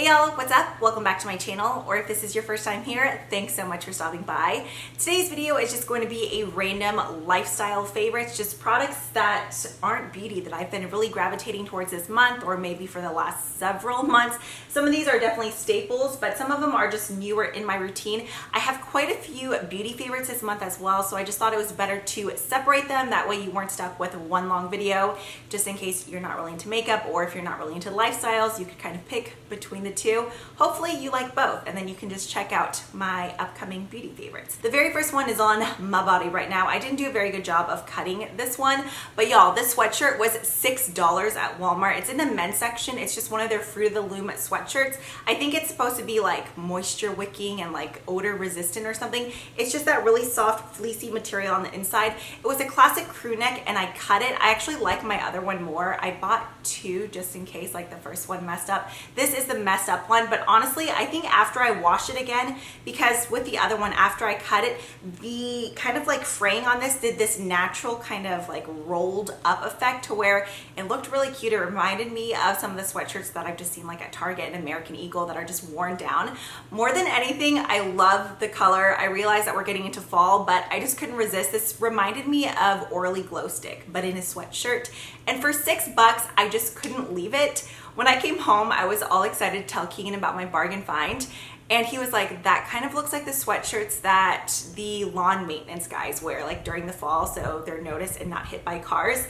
Hey y'all, what's up? Welcome back to my channel, or if this is your first time here, thanks so much for stopping by. Today's video is just going to be a random lifestyle favorites, just products that aren't beauty that I've been really gravitating towards this month or maybe for the last several months. Some of these are definitely staples, but some of them are just newer in my routine. I have quite a few beauty favorites this month as well, so I just thought it was better to separate them. That way you weren't stuck with one long video, just in case you're not really into makeup or if you're not really into lifestyles, you could kind of pick between the two. Hopefully you like both, and then you can just check out my upcoming beauty favorites. The very first one is on my body right now. I didn't do a very good job of cutting this one, but y'all, this sweatshirt was $6 at Walmart. It's in the men's section. It's just one of their Fruit of the Loom sweatshirts. I think it's supposed to be like moisture wicking and like odor resistant or something. It's just that really soft fleecy material on the inside. It was a classic crew neck and I cut it. I actually like my other one more. I bought two just in case like the first one messed up. This is the messed up one, but honestly I think after I wash it again, because with the other one after I cut it, the kind of like fraying on this did this natural kind of like rolled up effect to where it looked really cute. It reminded me of some of the sweatshirts that I've just seen like at Target and American Eagle that are just worn down. More than anything, I love the color. I realize that we're getting into fall, but I just couldn't resist. This reminded me of Orly Glow Stick, but in a sweatshirt. And for $6, I just couldn't leave it. When I came home, I was all excited to tell Keegan about my bargain find. And he was like, that kind of looks like the sweatshirts that the lawn maintenance guys wear like during the fall, so they're noticed and not hit by cars.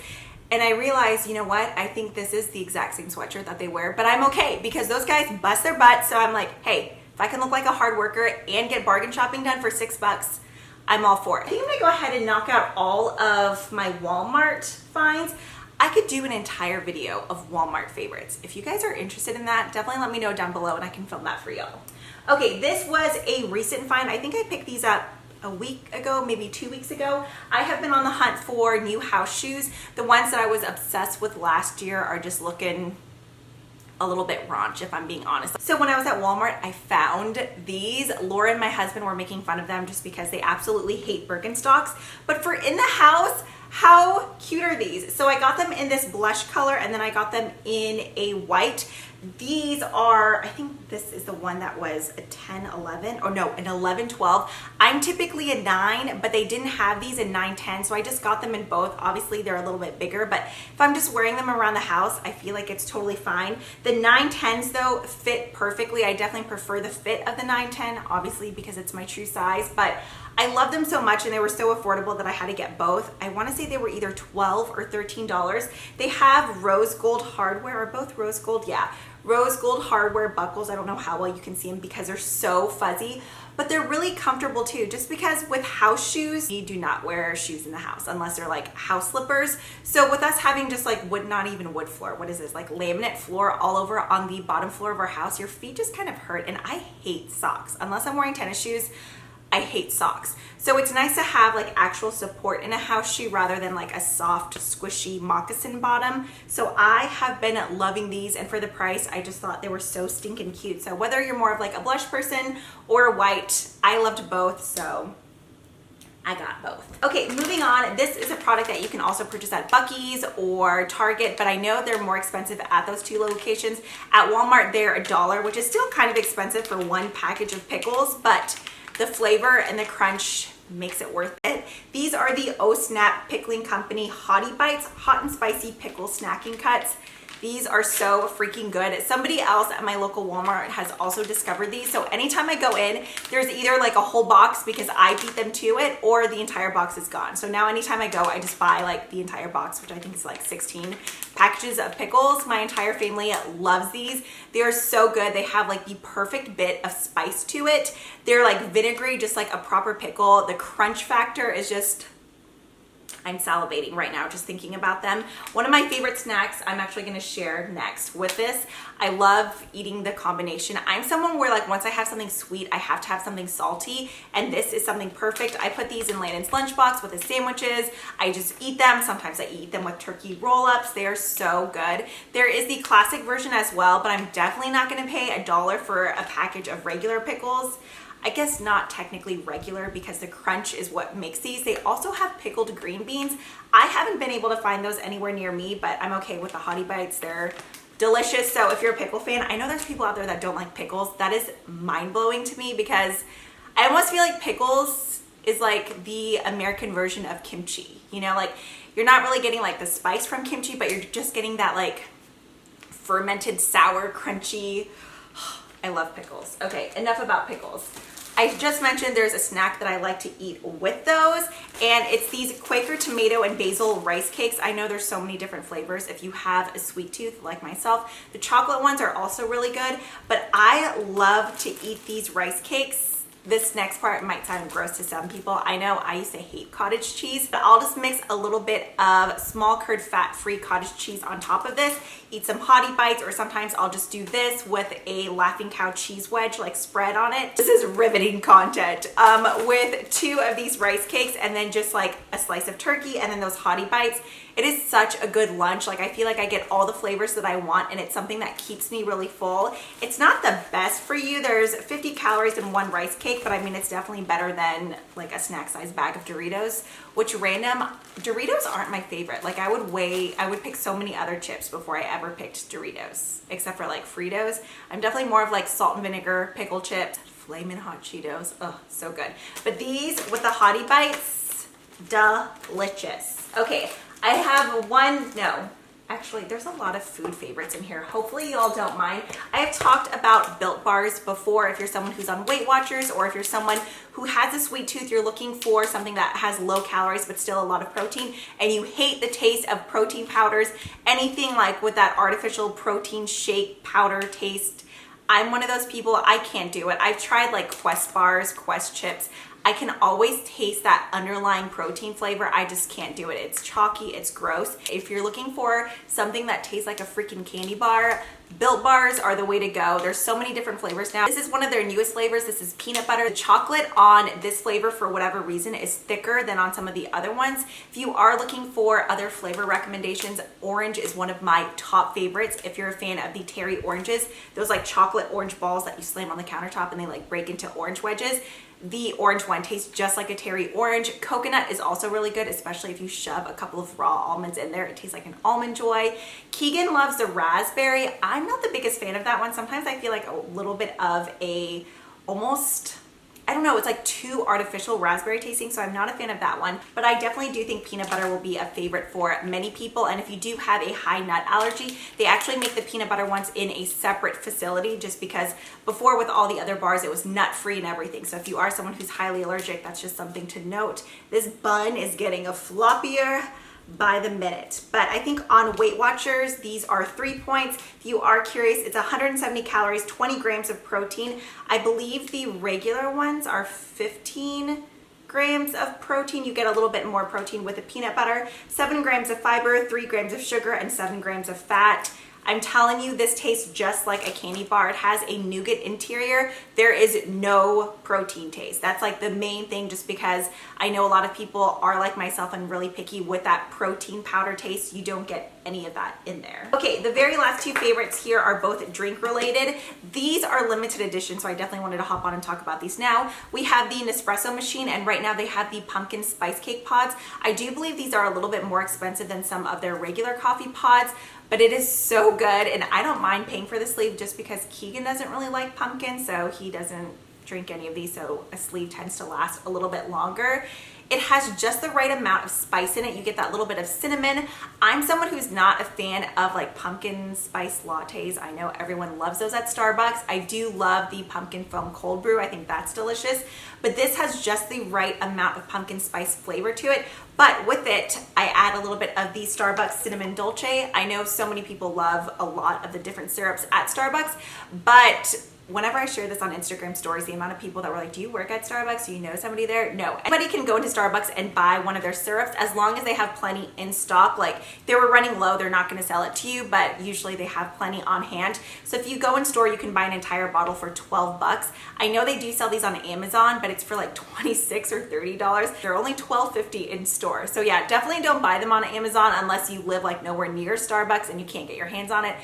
And I realized, you know what? I think this is the exact same sweatshirt that they wear, but I'm okay because those guys bust their butts. So I'm like, hey, if I can look like a hard worker and get bargain shopping done for $6, I'm all for it. I think I'm gonna go ahead and knock out all of my Walmart finds. I could do an entire video of Walmart favorites. If you guys are interested in that, definitely let me know down below and I can film that for y'all. Okay, this was a recent find. I think I picked these up a week ago, maybe 2 weeks ago. I have been on the hunt for new house shoes. The ones that I was obsessed with last year are just looking a little bit raunch, if I'm being honest. So when I was at Walmart, I found these. Laura and my husband were making fun of them just because they absolutely hate Birkenstocks. But for in the house, how cute are these? So I got them in this blush color and then I got them in a white. These are, I think this is the one that was a 10, 11, or no, an 11, 12. I'm typically a 9, but they didn't have these in 9, 10, so I just got them in both. Obviously, they're a little bit bigger, but if I'm just wearing them around the house, I feel like it's totally fine. The 9, 10s, though, fit perfectly. I definitely prefer the fit of the 9, 10, obviously, because it's my true size, but I love them so much and they were so affordable that I had to get both. I want to say they were either $12 or $13. They have rose gold hardware, or both rose gold, yeah. Rose gold hardware buckles. I don't know how well you can see them because they're so fuzzy, but they're really comfortable too, just because with house shoes, you do not wear shoes in the house unless they're like house slippers. So with us having just like wood, not even wood floor, what is this, like laminate floor all over on the bottom floor of our house, your feet just kind of hurt. And I hate socks. Unless I'm wearing tennis shoes, I hate socks. So it's nice to have like actual support in a house shoe rather than like a soft, squishy moccasin bottom. So I have been loving these, and for the price, I just thought they were so stinking cute. So whether you're more of like a blush person or a white, I loved both, so I got both. Okay, moving on. This is a product that you can also purchase at Buc-ee's or Target, but I know they're more expensive at those two locations. At Walmart, they're $1, which is still kind of expensive for one package of pickles, but the flavor and the crunch makes it worth it. These are the Oh Snap Pickling Company HOTTIE Bites, hot and spicy pickle snacking cuts. These are so freaking good. Somebody else at my local Walmart has also discovered these. So anytime I go in, there's either like a whole box because I beat them to it, or the entire box is gone. So now anytime I go, I just buy like the entire box, which I think is like 16 packages of pickles. My entire family loves these. They are so good. They have like the perfect bit of spice to it. They're like vinegary, just like a proper pickle. The crunch factor is just, I'm salivating right now just thinking about them. One of my favorite snacks I'm actually going to share next with this. I love eating the combination. I'm someone where like once I have something sweet, I have to have something salty, and this is something perfect. I put these in Landon's lunchbox with his sandwiches. I just eat them. Sometimes I eat them with turkey roll-ups. They are so good. There is the classic version as well, but I'm definitely not going to pay $1 for a package of regular pickles. I guess not technically regular because the crunch is what makes these. They also have pickled green beans. I haven't been able to find those anywhere near me, but I'm okay with the HOTTIE Bites. They're delicious. So if you're a pickle fan, I know there's people out there that don't like pickles. That is mind-blowing to me because I almost feel like pickles is like the American version of kimchi. You know, like you're not really getting like the spice from kimchi, but you're just getting that like fermented, sour, crunchy. I love pickles. Okay, enough about pickles. I just mentioned there's a snack that I like to eat with those, and it's these Quaker tomato and basil rice cakes. I know there's so many different flavors if you have a sweet tooth like myself. The chocolate ones are also really good, but I love to eat these rice cakes. This next part might sound gross to some people. I know I used to hate cottage cheese, but I'll just mix a little bit of small curd fat-free cottage cheese on top of this, eat some Hottie bites, or sometimes I'll just do this with a Laughing Cow cheese wedge like spread on it. This is riveting content with 2 of these rice cakes and then just like a slice of turkey and then those Hottie bites. It is such a good lunch. Like I feel like I get all the flavors that I want and it's something that keeps me really full. It's not the best for you. There's 50 calories in 1 rice cake, but I mean, it's definitely better than like a snack size bag of Doritos, which Doritos aren't my favorite. Like I would pick so many other chips before I ever picked Doritos, except for like Fritos. I'm definitely more of like salt and vinegar pickle chips, Flamin' Hot Cheetos. Oh, so good. But these with the Hottie bites, delicious. Okay. I have actually there's a lot of food favorites in here. Hopefully y'all don't mind. I have talked about Built Bars before. If you're someone who's on Weight Watchers or if you're someone who has a sweet tooth, you're looking for something that has low calories but still a lot of protein, and you hate the taste of protein powders, anything like with that artificial protein shake powder taste, I'm one of those people. I can't do it. I've tried like Quest bars, Quest chips. I can always taste that underlying protein flavor. I just can't do it. It's chalky, it's gross. If you're looking for something that tastes like a freaking candy bar, Built Bars are the way to go. There's so many different flavors now. This is one of their newest flavors. This is peanut butter. The chocolate on this flavor, for whatever reason, is thicker than on some of the other ones. If you are looking for other flavor recommendations, orange is one of my top favorites. If you're a fan of the Terry oranges, those like chocolate orange balls that you slam on the countertop and they like break into orange wedges. The orange one tastes just like a Terry orange. Coconut is also really good, especially if you shove a couple of raw almonds in there. It tastes like an Almond Joy. Keegan loves the raspberry. I'm not the biggest fan of that one. Sometimes I feel like a little bit of a almost, I don't know, it's like too artificial raspberry tasting, so I'm not a fan of that one. But I definitely do think peanut butter will be a favorite for many people. And if you do have a high nut allergy, they actually make the peanut butter ones in a separate facility, just because before with all the other bars, it was nut-free and everything. So if you are someone who's highly allergic, that's just something to note. This bun is getting a floppier by the minute. But I think on Weight Watchers, these are 3 points. If you are curious, it's 170 calories, 20 grams of protein. I believe the regular ones are 15 grams of protein. You get a little bit more protein with the peanut butter, 7 grams of fiber, 3 grams of sugar, and 7 grams of fat. I'm telling you, this tastes just like a candy bar. It has a nougat interior. There is no protein taste. That's like the main thing, just because I know a lot of people are like myself and really picky with that protein powder taste. You don't get any of that in there. Okay, the very last 2 favorites here are both drink related. These are limited edition, so I definitely wanted to hop on and talk about these now. We have the Nespresso machine, and right now they have the pumpkin spice cake pods. I do believe these are a little bit more expensive than some of their regular coffee pods, but it is so good, and I don't mind paying for the sleeve just because Keegan doesn't really like pumpkin, so he doesn't drink any of these, so a sleeve tends to last a little bit longer. It has just the right amount of spice in it. You get that little bit of cinnamon. I'm someone who's not a fan of like pumpkin spice lattes. I know everyone loves those at Starbucks. I do love the pumpkin foam cold brew. I think that's delicious. But this has just the right amount of pumpkin spice flavor to it. But with it, I add a little bit of the Starbucks cinnamon dolce. I know so many people love a lot of the different syrups at Starbucks, but whenever I share this on Instagram stories, the amount of people that were like, do you work at Starbucks? Do you know somebody there? No. Anybody can go into Starbucks and buy one of their syrups as long as they have plenty in stock. Like if they were running low, they're not going to sell it to you, but usually they have plenty on hand. So if you go in store, you can buy an entire bottle for 12 bucks. I know they do sell these on Amazon, but it's for like $26 or $30. They're only $12.50 in store. So yeah, definitely don't buy them on Amazon unless you live like nowhere near Starbucks and you can't get your hands on it.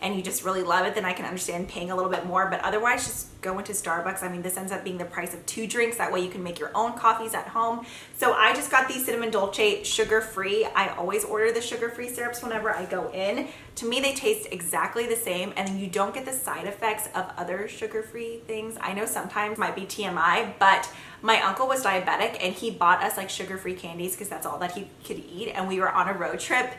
and you just really love it, then I can understand paying a little bit more. But otherwise, just go into Starbucks. I mean, this ends up being the price of 2 drinks. That way you can make your own coffees at home. So I just got these cinnamon dolce sugar-free. I always order the sugar-free syrups whenever I go in. To me, they taste exactly the same, and you don't get the side effects of other sugar-free things. I know sometimes might be TMI, but my uncle was diabetic and he bought us like sugar-free candies because that's all that he could eat, and we were on a road trip.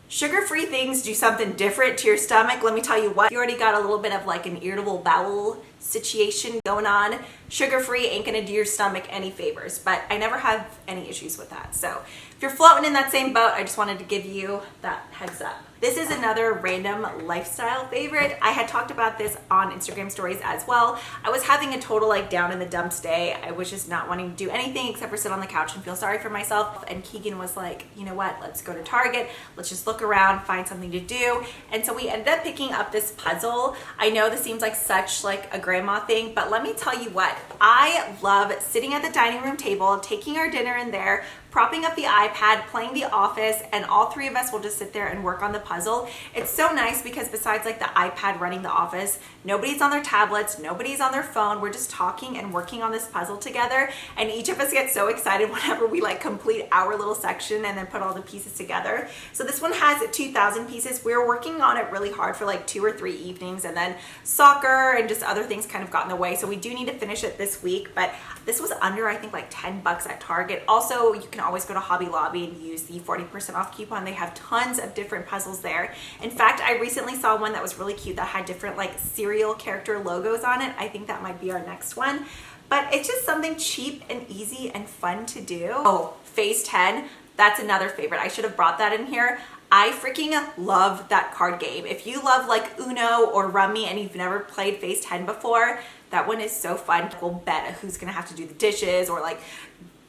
Sugar-free things do something different to your stomach. Let me tell you what, you already got a little bit of like an irritable bowel situation going on. Sugar-free ain't gonna do your stomach any favors, but I never have any issues with that. So if you're floating in that same boat, I just wanted to give you that heads up. This is another random lifestyle favorite. I had talked about this on Instagram stories as well. I was having a total like down in the dumps day. I was just not wanting to do anything except for sit on the couch and feel sorry for myself. And Keegan was like, you know what, let's go to Target. Let's just look around, find something to do. And so we ended up picking up this puzzle. I know this seems like such like a grandma thing, but let me tell you what, I love sitting at the dining room table, taking our dinner in there, propping up the iPad, playing The Office, and all 3 of us will just sit there and work on the puzzle. It's so nice because besides like the iPad running The Office, nobody's on their tablets, nobody's on their phone. We're just talking and working on this puzzle together, and each of us gets so excited whenever we like complete our little section and then put all the pieces together. So this one has 2,000 pieces. We were working on it really hard for like 2 or 3 evenings, and then soccer and just other things kind of got in the way. So we do need to finish it this week, but this was under, I think, like 10 bucks at Target. Also, you can always go to Hobby Lobby and use the 40% off coupon. They have tons of different puzzles there. In fact, I recently saw one that was really cute that had different like cereal character logos on it. I think that might be our next one. But it's just something cheap and easy and fun to do. Oh, Phase 10, that's another favorite. I should have brought that in here. I freaking love that card game. If you love like Uno or Rummy and you've never played Phase 10 before, that one is so fun. We'll bet who's gonna have to do the dishes or like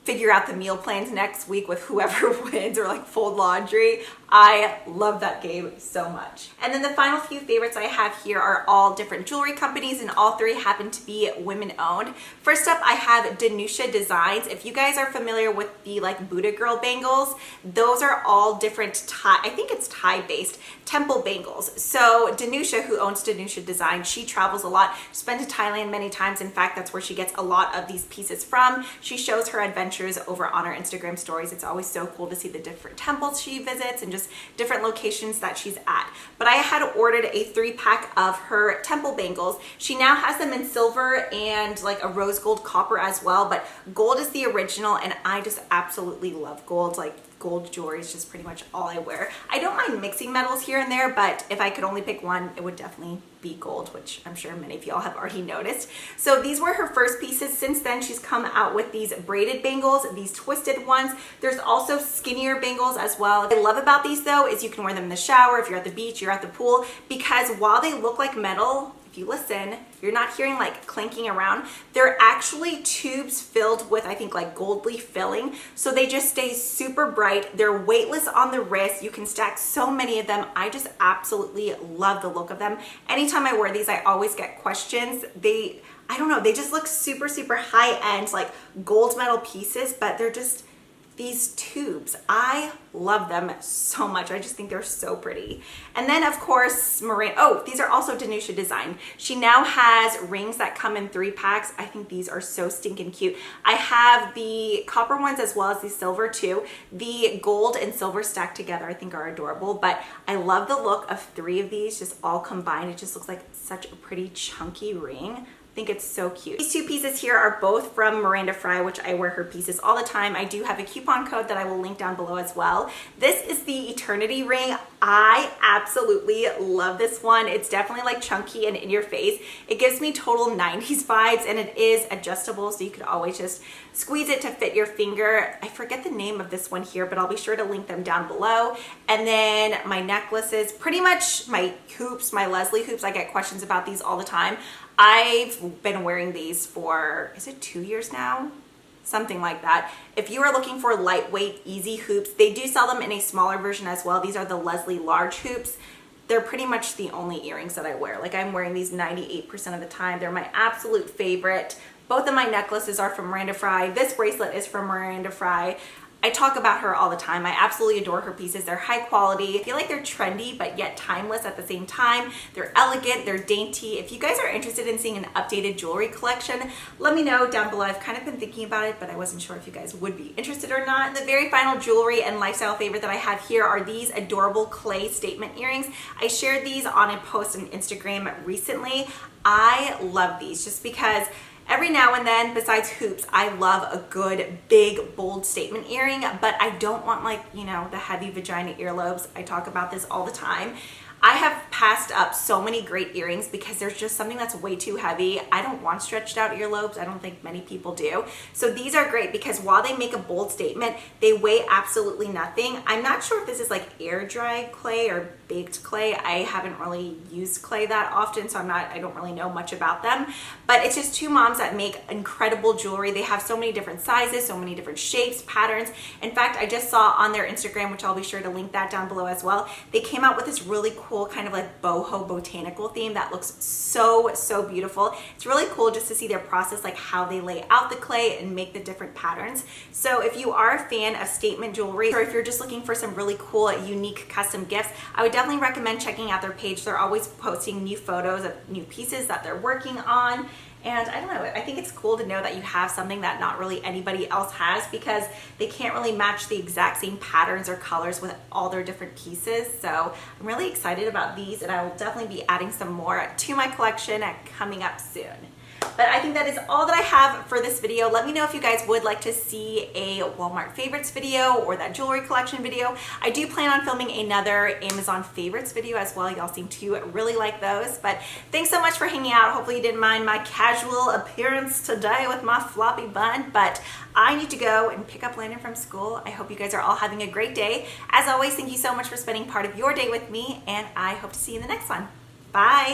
figure out the meal plans next week with whoever wins, or like fold laundry. I love that game so much. And then the final few favorites I have here are all different jewelry companies, and all 3 happen to be women owned. First up, I have Danusha Designs. If you guys are familiar with the like Buddha girl bangles, those are all different Thai, I think it's Thai based temple bangles. So Danusha, who owns Danusha Design, she travels a lot. She's been to Thailand many times. In fact, that's where she gets a lot of these pieces from. She shows her adventures over on her Instagram stories. It's always so cool to see the different temples she visits and just different locations that she's at. But I had ordered a 3-pack of her temple bangles. She now has them in silver and like a rose gold copper as well, but gold is the original, and I just absolutely love gold. Like gold jewelry is just pretty much all I wear. I don't mind mixing metals here and there, but if I could only pick one, it would definitely be gold, which I'm sure many of y'all have already noticed. So these were her first pieces. Since then, she's come out with these braided bangles, these twisted ones. There's also skinnier bangles as well. What I love about these though is you can wear them in the shower, if you're at the beach, you're at the pool, because while they look like metal, if you listen, you're not hearing like clanking around. They're actually tubes filled with, I think, like gold leaf filling. So they just stay super bright. They're weightless on the wrist. You can stack so many of them. I just absolutely love the look of them. Anytime I wear these, I always get questions. I don't know, they just look super, super high end, like gold metal pieces, but they're just these tubes. I love them so much. I just think they're so pretty. And then of course, Miranda, oh, these are also Danusha Design. She now has rings that come in 3-packs. I think these are so stinking cute. I have the copper ones as well as the silver too. The gold and silver stacked together I think are adorable, but I love the look of 3 of these just all combined. It just looks like such a pretty chunky ring. I think it's so cute. These 2 pieces here are both from Miranda FRYE, which I wear her pieces all the time. I do have a coupon code that I will link down below as well. This is the Eternity ring. I absolutely love this one. It's definitely like chunky and in your face. It gives me total 90s vibes, and it is adjustable, so you could always just squeeze it to fit your finger. I forget the name of this one here, but I'll be sure to link them down below. And then my necklaces, pretty much my hoops, my Leslie hoops, I get questions about these all the time. I've been wearing these for, is it 2 years now? Something like that. If you are looking for lightweight, easy hoops, they do sell them in a smaller version as well. These are the Leslie large hoops. They're pretty much the only earrings that I wear. Like I'm wearing these 98% of the time. They're my absolute favorite. Both of my necklaces are from Miranda FRYE. This bracelet is from Miranda FRYE. I talk about her all the time. I absolutely adore her pieces. They're high quality. I feel like they're trendy, but yet timeless at the same time. They're elegant, they're dainty. If you guys are interested in seeing an updated jewelry collection, let me know down below. I've kind of been thinking about it, but I wasn't sure if you guys would be interested or not. The very final jewelry and lifestyle favorite that I have here are these adorable clay statement earrings. I shared these on a post on Instagram recently. I love these just because every now and then, besides hoops, I love a good, big, bold statement earring, but I don't want, like, you know, the heavy vagina earlobes. I talk about this all the time. I have passed up so many great earrings because there's just something that's way too heavy. I don't want stretched out earlobes. I don't think many people do. So these are great because while they make a bold statement, they weigh absolutely nothing. I'm not sure if this is like air dry clay or baked clay. I haven't really used clay that often, so I don't really know much about them. But it's just two moms that make incredible jewelry. They have so many different sizes, so many different shapes, patterns. In fact, I just saw on their Instagram, which I'll be sure to link that down below as well, they came out with this really cool kind of like boho botanical theme that looks so beautiful. It's really cool just to see their process, like how they lay out the clay and make the different patterns. So if you are a fan of statement jewelry, or if you're just looking for some really cool, unique custom gifts, I would definitely recommend checking out their page. They're always posting new photos of new pieces that they're working on. And I don't know, I think it's cool to know that you have something that not really anybody else has, because they can't really match the exact same patterns or colors with all their different pieces. So I'm really excited about these, and I will definitely be adding some more to my collection coming up soon. But I think that is all that I have for this video. Let me know if you guys would like to see a Walmart favorites video or that jewelry collection video. I do plan on filming another Amazon favorites video as well. Y'all seem to really like those. But thanks so much for hanging out. Hopefully you didn't mind my casual appearance today with my floppy bun. But I need to go and pick up Landon from school. I hope you guys are all having a great day. As always, thank you so much for spending part of your day with me, and I hope to see you in the next one. Bye.